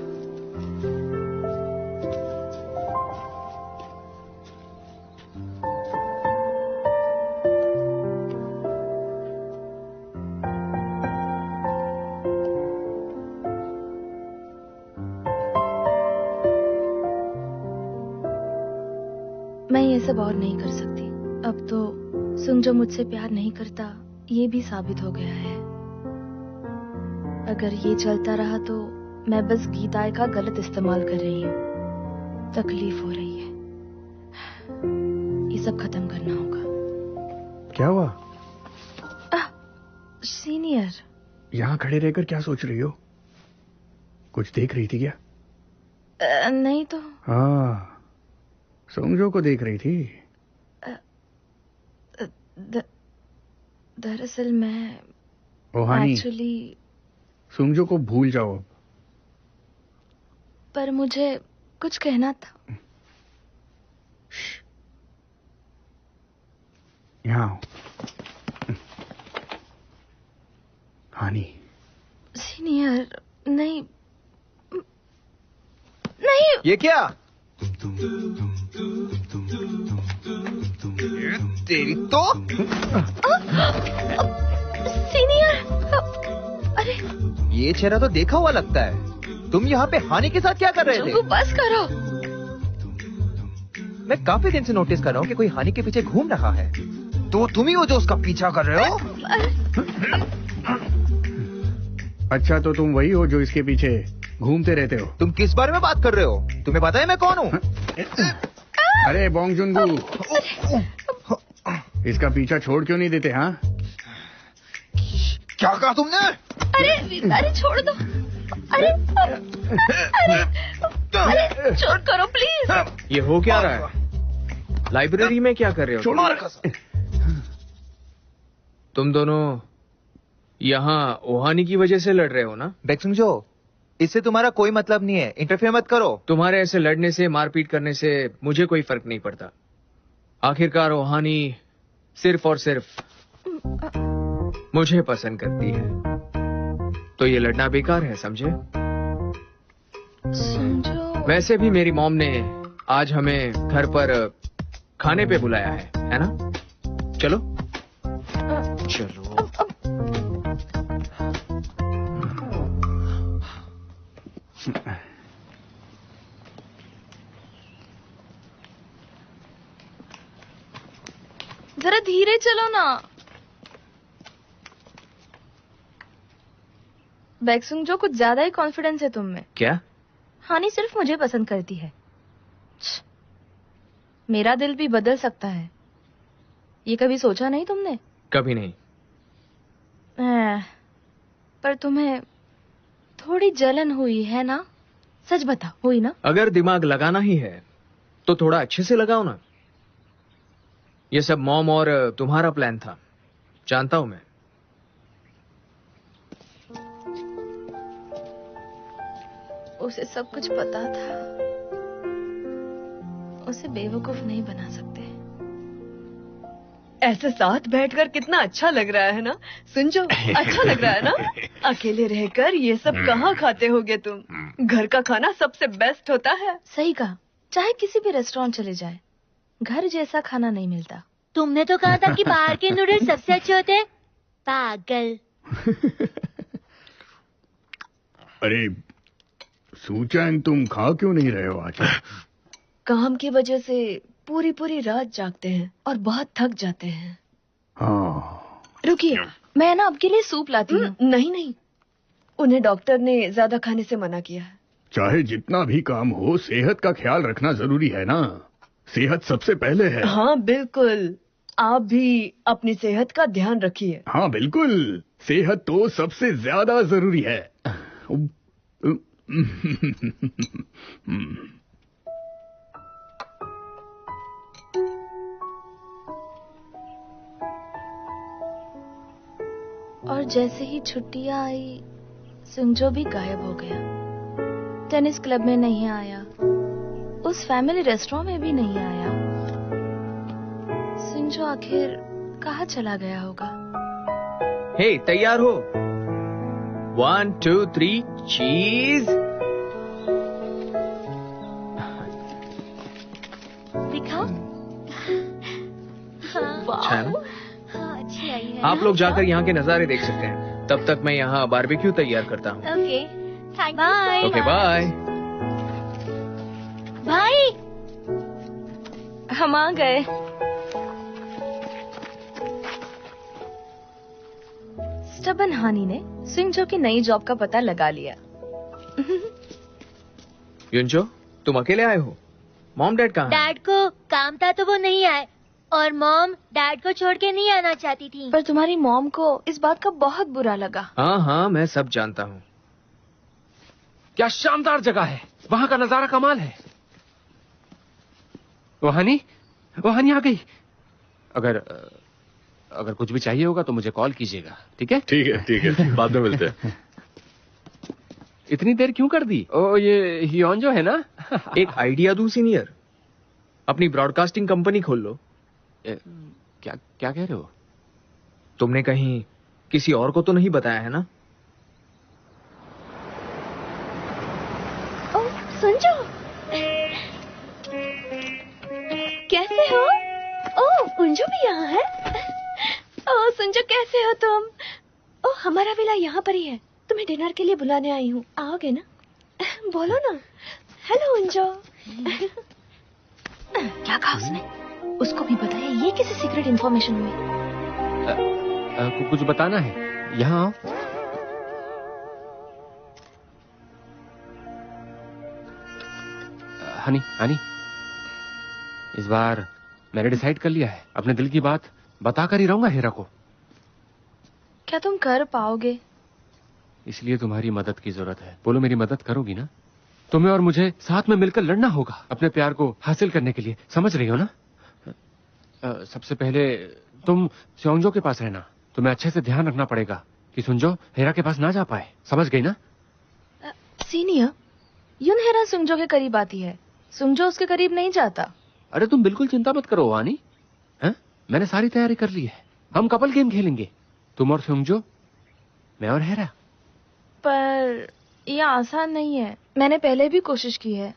मैं ये सब और नहीं कर सकती। अब तो सुंगजो मुझसे प्यार नहीं करता, ये भी साबित हो गया है। अगर ये चलता रहा तो मैं बस गीताए का गलत इस्तेमाल कर रही हूँ। तकलीफ हो रही है। ये सब खत्म करना होगा। क्या हुआ? सीनियर। यहाँ खड़े रहकर क्या सोच रही हो? कुछ देख रही थी क्या? नहीं तो। हाँ, सुंगजो को देख रही थी। दरअसल मैं ओहानी, एक्चुअली। सुंगजो को भूल जाओ अब। पर मुझे कुछ कहना था। यहाँ आओ। हानी। सीनियर, नहीं नहीं। ये क्या? तेरी तो। सीनियर, अरे ये चेहरा तो देखा हुआ लगता है। तुम यहाँ पे हानि के साथ क्या कर रहे थे? बस करो। मैं काफी दिन से नोटिस कर रहा हूँ कि कोई हानि के पीछे घूम रहा है। तो तुम ही हो जो उसका पीछा कर रहे हो? अच्छा, तो तुम वही हो जो इसके पीछे घूमते रहते हो? तुम किस बारे में बात कर रहे हो? तुम्हें पता है मैं कौन हूँ? अरे बोंग जुनगू, इसका पीछा छोड़ क्यों नहीं देते? हाँ, क्या कहा तुमने? अरे छोड़ दो। अरे अरे छोड़ करो प्लीज। ये हो क्या रहा है? लाइब्रेरी में क्या कर रहे हो? तुम दोनों यहाँ ओहानी की वजह से लड़ रहे हो ना? बेक्सुंजो, इससे तुम्हारा कोई मतलब नहीं है, इंटरफेयर मत करो। तुम्हारे ऐसे लड़ने से, मारपीट करने से मुझे कोई फर्क नहीं पड़ता। आखिरकार ओहानी सिर्फ और सिर्फ मुझे पसंद करती है, तो ये लड़ना बेकार है, समझे? समझो। वैसे भी मेरी मॉम ने आज हमें घर पर खाने पे बुलाया है ना? चलो चलो। जरा धीरे चलो ना। बेक्सुंजो, कुछ ज्यादा ही कॉन्फिडेंस है तुम में। क्या? हानि सिर्फ मुझे पसंद करती है। मेरा दिल भी बदल सकता है, ये कभी सोचा नहीं तुमने? कभी नहीं। पर तुम्हें थोड़ी जलन हुई है ना? सच बता, हुई ना? अगर दिमाग लगाना ही है तो थोड़ा अच्छे से लगाओ ना। ये सब मॉम और तुम्हारा प्लान था, जानता हूं मैं। उसे सब कुछ पता था। उसे बेवकूफ नहीं बना सकते। ऐसे साथ बैठकर कितना अच्छा लग रहा है ना? सुनजो, अच्छा लग रहा है ना? अकेले रहकर ये सब कहाँ खाते होगे तुम? घर का खाना सबसे बेस्ट होता है। सही कहा, चाहे किसी भी रेस्टोरेंट चले जाए, घर जैसा खाना नहीं मिलता। तुमने तो कहा था कि बाहर के नूडल्स सबसे अच्छे होते हैं। पागल। अरे सूचैन, तुम खा क्यों नहीं रहे हो आज? काम की वजह से पूरी पूरी रात जागते हैं और बहुत थक जाते हैं। हाँ। रुकिए, मैं ना आपके लिए सूप लाती हूँ। नहीं नहीं, उन्हें डॉक्टर ने ज्यादा खाने से मना किया है। चाहे जितना भी काम हो, सेहत का ख्याल रखना जरूरी है ना। सेहत सबसे पहले है। हाँ बिल्कुल, आप भी अपनी सेहत का ध्यान रखिए। हाँ बिल्कुल, सेहत तो सबसे ज्यादा जरूरी है। और जैसे ही छुट्टियां आई, सुंजो भी गायब हो गया। टेनिस क्लब में नहीं आया, उस फैमिली रेस्टोरेंट में भी नहीं आया। सुंजो आखिर कहाँ चला गया होगा? हे, तैयार हो? 1 2 3 चीज। दिखाओ। अच्छा है ना? हाँ, अच्छी आई है। आप लोग जाकर यहाँ के नजारे देख सकते हैं, तब तक मैं यहाँ बारबेक्यू तैयार करता हूँ। Okay, thank you. Okay, bye. भाई, हम आ गए। स्टबन हानी ने सुंजो की नई जॉब का पता लगा लिया। युंजो, तुम अकेले आए हो? मॉम डैड कहाँ हैं? डैड को काम था तो वो नहीं आए, और मॉम डैड को छोड़ के नहीं आना चाहती थी। पर तुम्हारी मॉम को इस बात का बहुत बुरा लगा। हाँ हाँ, मैं सब जानता हूँ। क्या शानदार जगह है, वहां का नजारा कमाल है। वहानी आ गई। अगर कुछ भी चाहिए होगा तो मुझे कॉल कीजिएगा, ठीक है? ठीक है, बाद में मिलते हैं। इतनी देर क्यों कर दी? ओ, ये हियोंजो है ना? एक आइडिया दूं सीनियर, अपनी ब्रॉडकास्टिंग कंपनी खोल लो। क्या क्या कह रहे हो? तुमने कहीं किसी और को तो नहीं बताया है ना? ओ, सुंजो, कैसे हो? ओ, उंजो भी यहाँ है। ओ, सुंजो, कैसे हो तुम? ओ, हमारा विला यहाँ पर ही है। तुम्हें डिनर के लिए बुलाने आई हूँ, आओगे ना? बोलो ना। हेलो उंजो। क्या कहा उसने? उसको भी बताया ये किसी सीक्रेट इंफॉर्मेशन हुई? कुछ बताना है? यहाँ आओ। हनी, इस बार मैंने डिसाइड कर लिया है, अपने दिल की बात बताकर ही रहूंगा हीरा को। क्या तुम कर पाओगे? इसलिए तुम्हारी मदद की जरूरत है। बोलो मेरी मदद करोगी ना? तुम्हें और मुझे साथ में मिलकर लड़ना होगा अपने प्यार को हासिल करने के लिए, समझ रही हो ना? सबसे पहले तुम स्योंगजो के पास रहना। तुम्हें अच्छे से ध्यान रखना पड़ेगा कि सुंजो हेरा के पास ना जा पाए, समझ गई ना? सीनियर, युन हेरा सुंजो के करीब आती है, सुंजो उसके करीब नहीं जाता। अरे तुम बिल्कुल चिंता मत करो वानी, हैं? मैंने सारी तैयारी कर ली है। हम कपल गेम खेलेंगे, तुम और सुंजो, मैं और हेरा। पर यह आसान नहीं है, मैंने पहले भी कोशिश की है।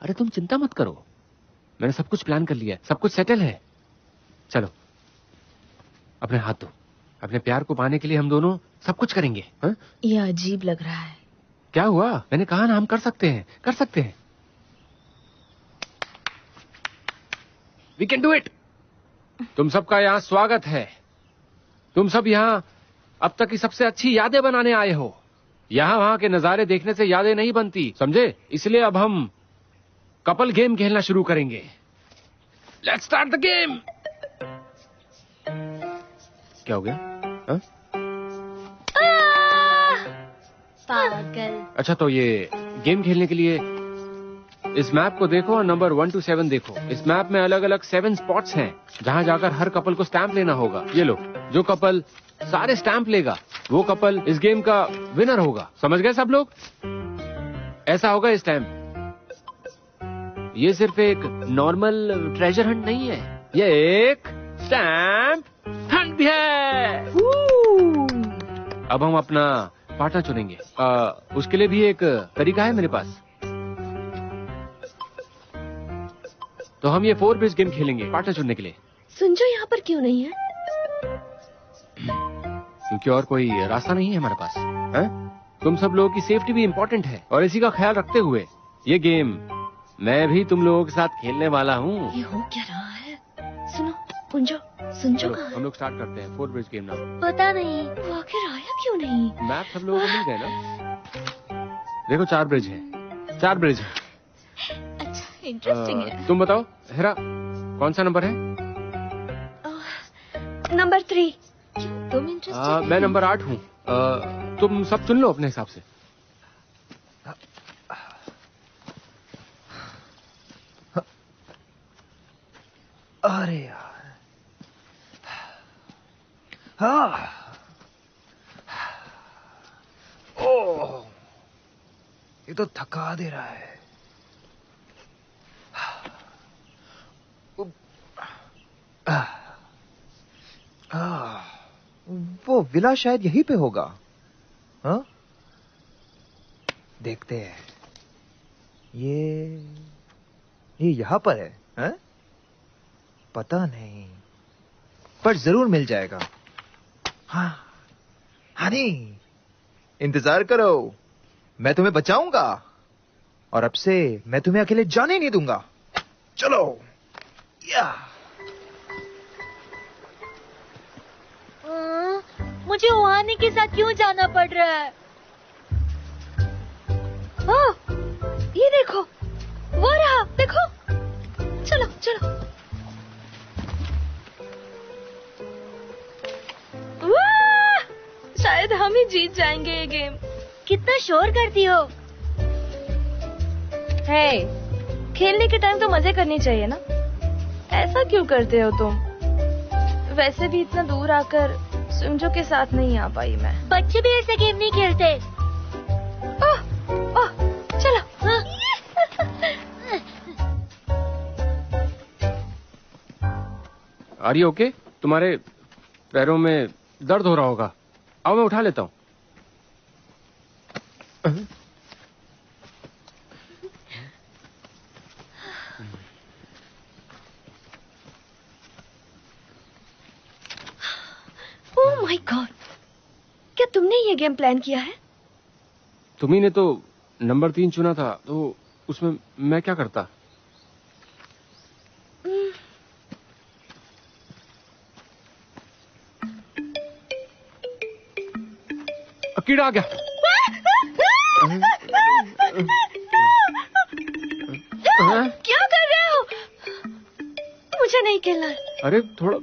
अरे तुम चिंता मत करो, मैंने सब कुछ प्लान कर लिया है, सब कुछ सेटल है। चलो अपने हाथ दो, अपने प्यार को पाने के लिए हम दोनों सब कुछ करेंगे। हाँ? यह अजीब लग रहा है। क्या हुआ? मैंने कहा ना हम कर सकते हैं, कर सकते हैं। We can do it. तुम सबका यहाँ स्वागत है। तुम सब यहाँ अब तक की सबसे अच्छी यादें बनाने आए हो। यहाँ वहां के नजारे देखने से यादें नहीं बनती, समझे? इसलिए अब हम कपल गेम खेलना शुरू करेंगे। Let's start the game. क्या हो गया? हा? पागल। अच्छा, तो ये गेम खेलने के लिए इस मैप को देखो और नंबर 1 to 7 देखो। इस मैप में अलग अलग 7 स्पॉट्स हैं जहाँ जाकर हर कपल को स्टैंप लेना होगा। ये लो, जो कपल सारे स्टैंप लेगा वो कपल इस गेम का विनर होगा। समझ गए सब लोग? ऐसा होगा इस टाइम। ये सिर्फ एक नॉर्मल ट्रेजर हंट नहीं है, ये एक स्टैंप हंट भी है। अब हम अपना पार्टनर चुनेंगे। उसके लिए भी एक तरीका है मेरे पास। तो हम ये 4 ब्रिज गेम खेलेंगे पार्टनर चुनने के लिए। सुंजो यहाँ पर क्यों नहीं है? क्योंकि और कोई रास्ता नहीं है हमारे पास। हैं? तुम सब लोगों की सेफ्टी भी इम्पोर्टेंट है और इसी का ख्याल रखते हुए ये गेम मैं भी तुम लोगों के साथ खेलने वाला हूँ। ये हो क्या रहा है? सुनो कुंजो, सुंजो कहाँ है? हम लोग स्टार्ट करते हैं 4 ब्रिज गेम नाउ। पता नहीं। वो आखिर आया क्यों नहीं? मैप सब लोगों को मिल गए ना? देखो 4 ब्रिज है, 4 ब्रिज है। अच्छा, इंटरेस्टिंग है। तुम बताओ हेरा, कौन सा नंबर है? नंबर 3। तुम इंटरेस्टेड? मैं नंबर 8 हूँ। तुम सब चुन लो अपने हिसाब से। अरे यार, हाँ, ओह, ये तो थका दे रहा है। वो विला शायद यहीं पे होगा। हाँ, देखते हैं। ये यहाँ पर है, हाँ? पता नहीं, पर जरूर मिल जाएगा। हाँ, हनी, इंतजार करो, मैं तुम्हें बचाऊंगा और अब से मैं तुम्हें अकेले जाने नहीं दूंगा। चलो, या। मुझे ओहानी के साथ क्यों जाना पड़ रहा है? ये देखो, वो रहा, देखो। चलो चलो। वाह! शायद हम ही जीत जाएंगे ये गेम। कितना शोर करती हो। हे, खेलने के टाइम तो मजे करनी चाहिए ना, ऐसा क्यों करते हो तुम? वैसे भी इतना दूर आकर सुंजो के साथ नहीं आ पाई मैं। बच्चे भी ऐसे गेम नहीं खेलते। ओह, चलो। Are you okay? तुम्हारे पैरों में दर्द हो रहा होगा, आओ मैं उठा लेता हूँ। ओह माय गॉड, क्या तुमने ये गेम प्लान किया है? तुम्ही ने तो नंबर 3 चुना था, तो उसमें मैं क्या करता? कीड़ा आ गया। क्या कर रहे हो? मुझे नहीं खेलना। अरे थोड़ा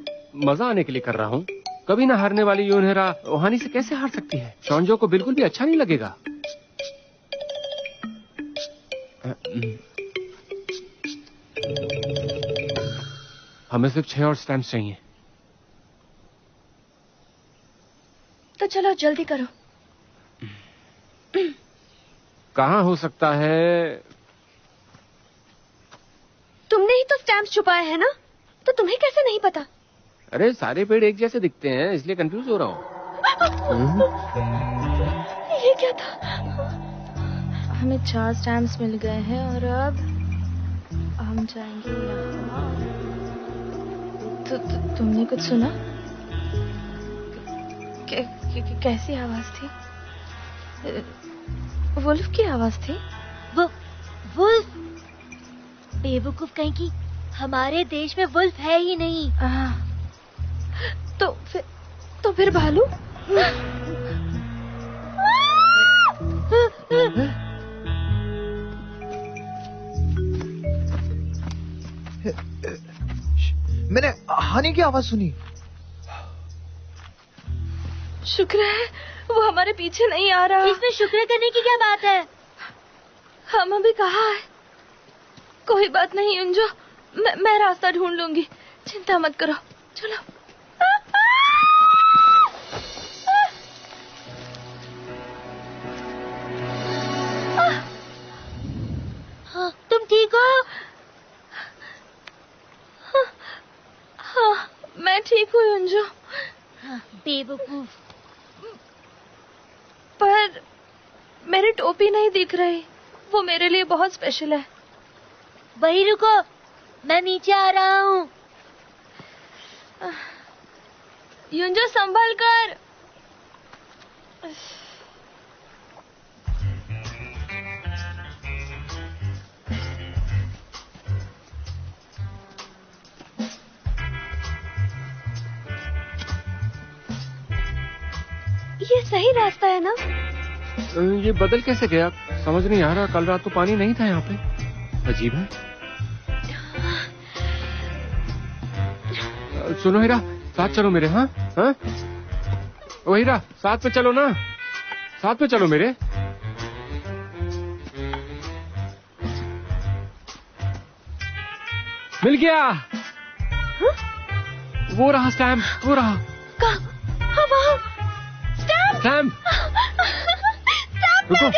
मजा आने के लिए कर रहा हूँ। कभी ना हारने वाली यूनहेरा ओहानी से कैसे हार सकती है? शॉन्जो को बिल्कुल भी अच्छा नहीं लगेगा। हमें सिर्फ 6 और स्टैम्प्स चाहिए। तो चलो जल्दी करो। कहाँ हो सकता है? तुमने ही तो स्टैम्प छुपाए हैं ना, तो तुम्हें कैसे नहीं पता? अरे सारे पेड़ एक जैसे दिखते हैं, इसलिए कंफ्यूज हो रहा हूँ। ये क्या था? हमें 4 स्टैम्प्स मिल गए हैं और अब हम जाएंगे यहाँ। तुमने कुछ सुना? कैसी आवाज थी? वुल्फ की आवाज थी? वुल्फ? बेवकूफ कहीं की, हमारे देश में वुल्फ है ही नहीं। तो फिर भालू? मैंने हानि की आवाज सुनी। शुक्र है वो हमारे पीछे नहीं आ रहा। इसमें शुक्र करने की क्या बात है? हम अभी कहाँ है? कोई बात नहीं युंजो, मैं रास्ता ढूंढ लूंगी, चिंता मत करो। चलो। हाँ, तुम ठीक हो? हाँ, मैं ठीक हूँ युंजो। हाँ, बेवकूफ। पर मेरी टोपी नहीं दिख रही, वो मेरे लिए बहुत स्पेशल है। वही रुको, मैं नीचे आ रहा हूँ। युंजो संभल कर। ये सही रास्ता है ना? ये बदल कैसे गया? समझ नहीं आ रहा। कल रात तो पानी नहीं था यहाँ पे। अजीब है। सुनो हीरा, साथ चलो मेरे। हाँ हाँ, ओ हीरा, साथ में चलो ना, साथ में चलो मेरे। मिल गया। हाँ? वो रहा स्टैम्प, वो रहा। हाँ, वहाँ स्टैम्प। रुको।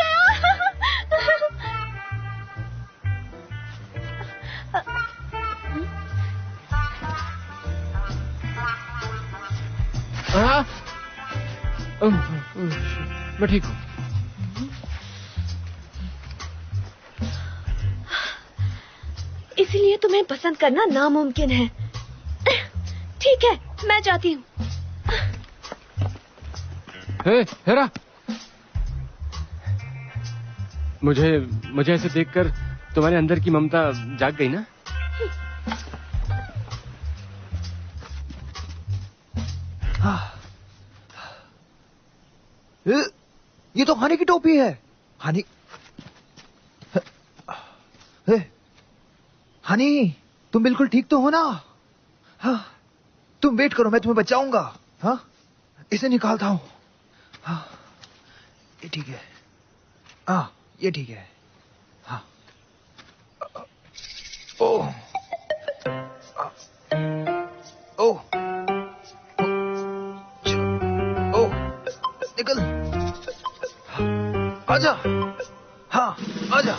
मैं ठीक हूँ। इसलिए तुम्हें पसंद करना नामुमकिन है। ठीक है, मैं जाती हूँ। हे हेरा, मुझे ऐसे देखकर तुम्हारे अंदर की ममता जाग गई ना? ये तो हानि की टोपी है। हानि, हानि, तुम बिल्कुल ठीक तो हो ना? हाँ, तुम वेट करो, मैं तुम्हें बचाऊंगा। हाँ, इसे निकालता हूँ। हाँ, ये ठीक है। हाँ, ये ठीक है। हाँ, ओह, ओह, ओह, निकल। आजा। हाँ, आजा।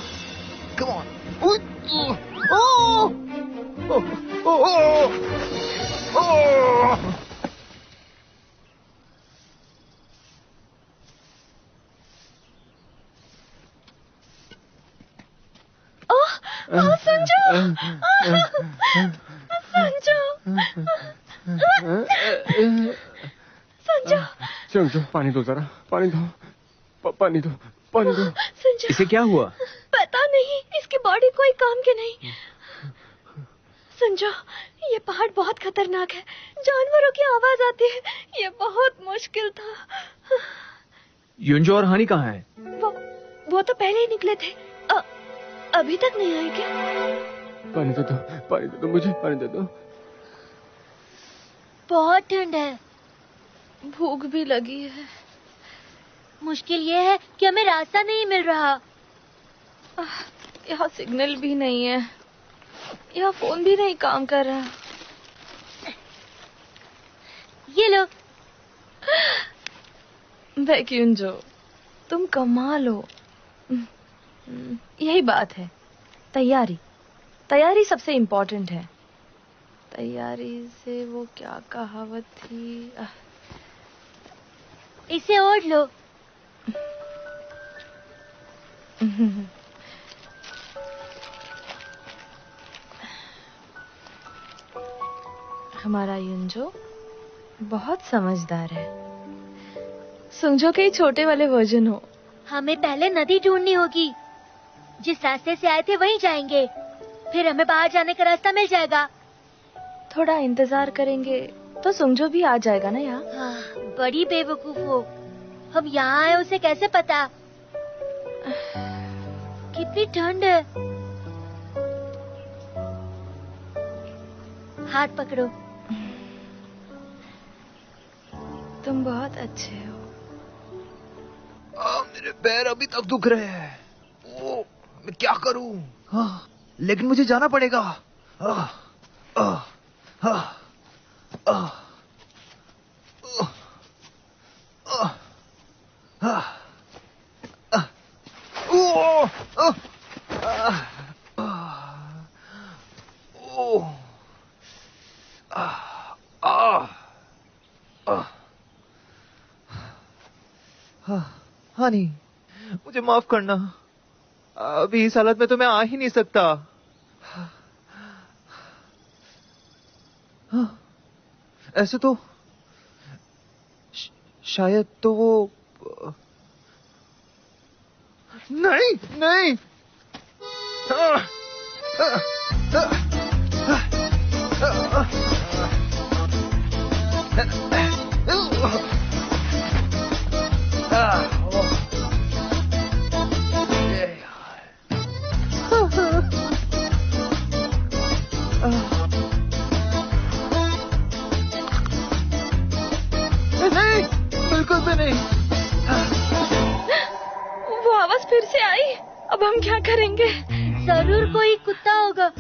Come on. संजू, संजू, संजू, संजू, पानी दो जरा, पानी दो, पानी दो, पानी दो। संजू, इसे क्या हुआ? पता नहीं, इसकी बॉडी कोई काम की नहीं। संजू, ये पहाड़ बहुत खतरनाक है, जानवरों की आवाज आती है, ये बहुत मुश्किल था। युंजो और हानि कहाँ हैं? वो तो पहले ही निकले थे। अभी तक नहीं आए क्या? पानी दे दो, पानी दे दो, मुझे पानी दे दो। बहुत ठंड है। भूख भी लगी है। मुश्किल ये है कि हमें रास्ता नहीं मिल रहा। यहाँ सिग्नल भी नहीं है, यहाँ फोन भी नहीं काम कर रहा। ये लो। बैक्युंजो, तुम कमाल हो। यही बात है, तैयारी। तैयारी सबसे इम्पोर्टेंट है। तैयारी से वो क्या कहावत थी? इसे ओढ़ लो। हमारा युंजो बहुत समझदार है। सुंजो के ही छोटे वाले वर्जन हो। हमें पहले नदी ढूंढनी होगी। जिस रास्ते से आए थे वहीं जाएंगे, फिर हमें बाहर जाने का रास्ता मिल जाएगा। थोड़ा इंतजार करेंगे तो सुंजो भी आ जाएगा ना यहाँ। बड़ी बेवकूफ हो। हम यहाँ आए उसे कैसे पता? कितनी ठंड है। हाथ पकड़ो। तुम बहुत अच्छे हो। मेरे पैर अभी तक दुख रहे हैं। ओ, मैं क्या करूं? लेकिन मुझे जाना पड़ेगा। हानी, मुझे माफ करना। अभी इस हालत में तो मैं आ ही नहीं सकता। ऐसे तो शायद तो वो नहीं नहीं। नहीं, बिल्कुल भी नहीं। वो आवाज फिर से आई। अब हम क्या करेंगे? जरूर कोई कुत्ता होगा।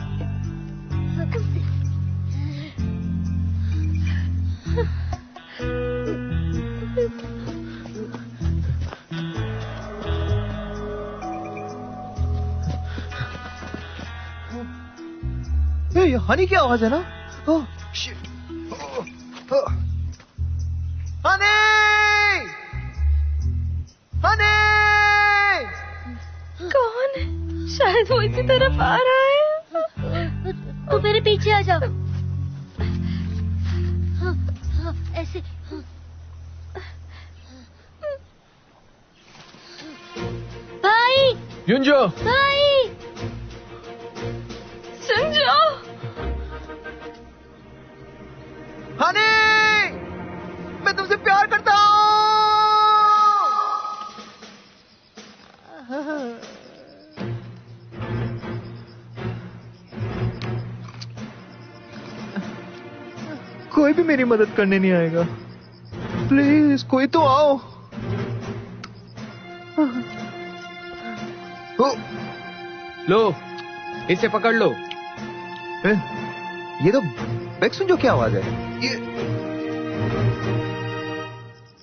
ये हनी की आवाज है ना? Oh shit. हनी! हनी! कौन? शायद वो इसी तरफ आ रहा है। तू मेरे पीछे आ जाओ। ऐसे। भाई! युंजो! भाई! सुंजो! हनी! मैं तुमसे प्यार करता हूँ। कोई भी मेरी मदद करने नहीं आएगा। प्लीज कोई तो आओ। लो, इसे पकड़ लो। ये तो बैक्सुंजो की आवाज है। ये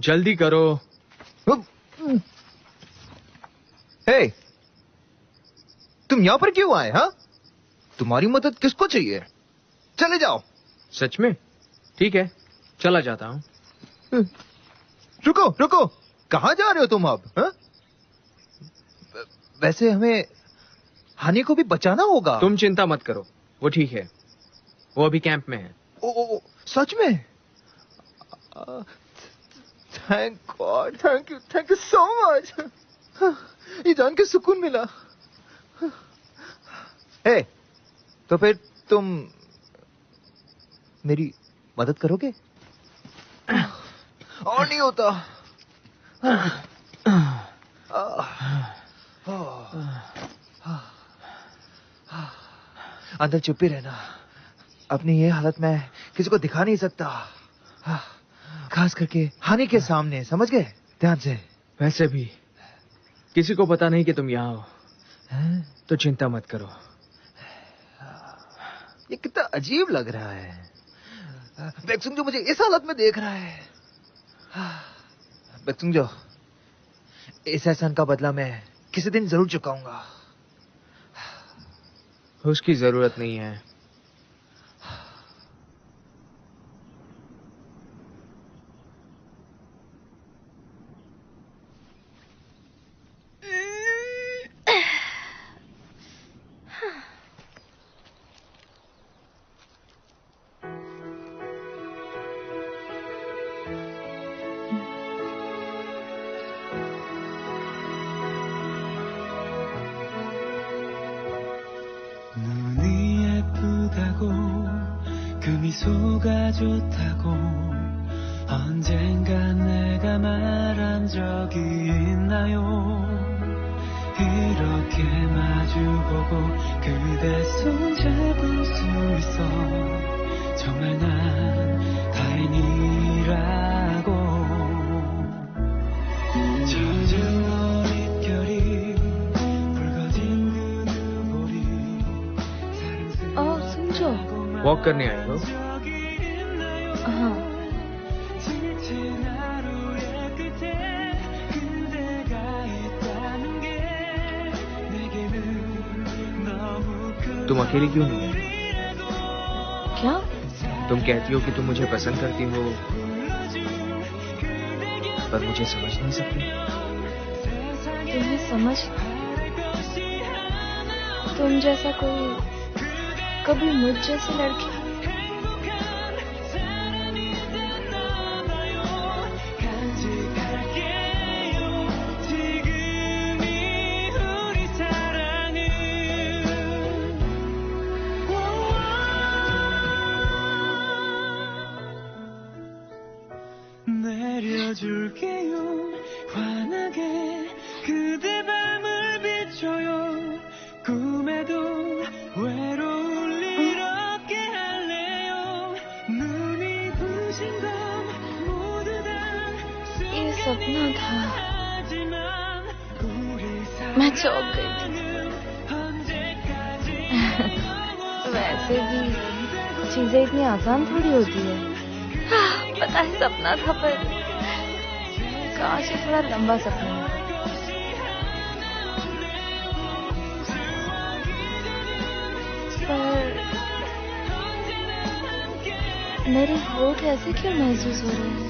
जल्दी करो। हे, तुम यहाँ पर क्यों आए? हाँ, तुम्हारी मदद किसको चाहिए? चले जाओ। सच में? ठीक है, चला जाता हूँ। रुको रुको, कहाँ जा रहे हो तुम अब? हा? वैसे हमें हानि को भी बचाना होगा। तुम चिंता मत करो, वो ठीक है। वो अभी कैंप में है। ओ, सच में? Thank God, thank you so much. ये जान के सुकून मिला। हे, तो फिर तुम मेरी मदद करोगे? और नहीं होता। अंदर चुप ही रहना। अपनी ये हालत में किसी को दिखा नहीं सकता। खास करके हानि के सामने, समझ गए? ध्यान से। वैसे भी किसी को पता नहीं कि तुम यहाँ हो, तो चिंता मत करो। ये कितना अजीब लग रहा है। बेक्सुंग जो मुझे इस हालत में देख रहा है। बेक्सुंग जो, इस एहसान का बदला मैं किसी दिन जरूर चुकाऊंगा। उसकी जरूरत नहीं है। 그 미소가 좋다고 언젠가 내가 말한 적이 있나요? 이렇게 마주보고 그대 손 잡을 수 있어 정말 난 다행이라고. 젖은 머릿결이 붉어진 그 눈물이 समझो। वॉक करने आए हो? हाँ। तुम अकेली क्यों नहीं है? क्या? तुम कहती हो कि तुम मुझे पसंद करती हो, पर मुझे समझ नहीं सकती। तुम्हें समझ, तुम जैसा कोई कभी मुझ जैसी लड़की। 내려줄게요 환하게 그대 밤을 비춰요 꿈에도 외로울 일 없게 할래요 눈이 부신 건 모두 다 ये सपना था। मैं चौंक गई थी। वैसे भी चीजें इतनी आसान थोड़ी होती है। पता है सपना था, पर काश ये थोड़ा लंबा सपना है। पर मेरे होठ ऐसे क्यों महसूस हो रहे हैं?